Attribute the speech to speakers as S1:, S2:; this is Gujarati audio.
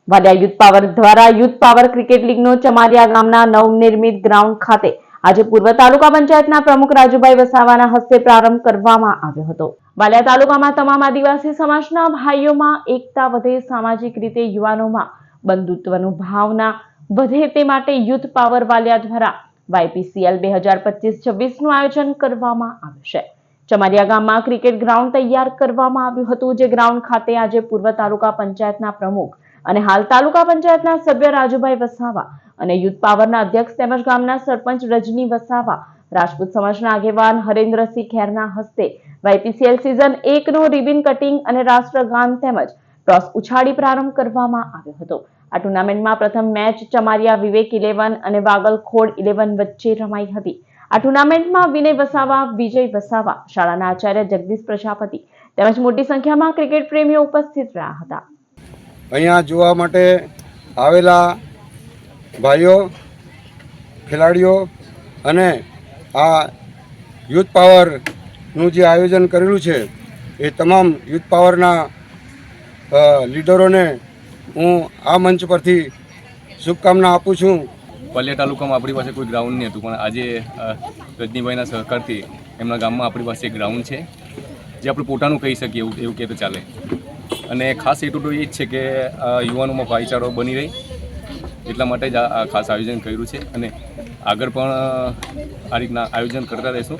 S1: વાલિયા યુથ પાવર દ્વારા યુથ પાવર ક્રિકેટ લીગનો ચમારિયા ગામના નવનિર્મિત ગ્રાઉન્ડ ખાતે આજે પૂર્વ તાલુકા પંચાયતના પ્રમુખ રાજુભાઈ વસાવાના હસ્તે પ્રારંભ કરવામાં આવ્યો હતો। વાલિયા તાલુકામાં તમામ આદિવાસી સમાજના ભાઈઓમાં એકતા વધે, સામાજિક રીતે યુવાનોમાં બંધુત્વની ભાવના વધે તે માટે યુથ પાવર વાલિયા દ્વારા YPCL 2025-26નું આયોજન કરવામાં આવ્યું છે। ચમારિયા ગામમાં ક્રિકેટ ગ્રાઉન્ડ તૈયાર કરવામાં આવ્યું હતું, જે ગ્રાઉન્ડ ખાતે આજે પૂર્વ તાલુકા પંચાયતના પ્રમુખ અને હાલ તાલુકા પંચાયતના સભ્ય રાજુભાઈ વસાવા અને યુથ પાવરના અધ્યક્ષ તેમજ ગામના સરપંચ રજની વસાવા, રાજપૂત સમાજના આગેવાન હરેન્દ્રસિંહ ખેરના હસ્તે YPCL સિઝન 1નું રિબિન કટિંગ અને રાષ્ટ્રગાન તેમજ ટોસ ઉછાળી પ્રારંભ કરવામાં આવ્યો હતો। આ ટુર્નામેન્ટમાં પ્રથમ મેચ ચમારિયા વિવેક 11 અને વાગલખોડ 11 વચ્ચે રમાઈ હતી। આ ટુર્નામેન્ટમાં વિનય વસાવા, વિજય વસાવા, શાળાના આચાર્ય જગદીશ પ્રજાપતિ તેમજ મોટી સંખ્યામાં ક્રિકેટ પ્રેમીઓ ઉપસ્થિત રહ્યા હતા।
S2: અહીંયા જોવા માટે આવેલા ભાઈઓ, ખેલાડીઓ અને આ યુથ પાવરનું જે આયોજન કરેલું છે એ તમામ યુથ પાવરના લીડરોને હું આ મંચ પરથી શુભકામના આપું છું।
S3: વાલિયા તાલુકામાં આપણી પાસે કોઈ ગ્રાઉન્ડ નહીં હતું, પણ આજે રજનીભાઈના સહકારથી એમના ગામમાં આપણી પાસે એક ગ્રાઉન્ડ છે જે આપણે પોતાનું કહી શકીએ એવું કહે તો ચાલે। અને ખાસ હેતુ તો એ જ છે કે યુવાનોમાં ભાઈચારો બની રહે, એટલા માટે જ આ ખાસ આયોજન કર્યું છે અને આગળ પણ આ રીતના આયોજન કરતા રહીશું।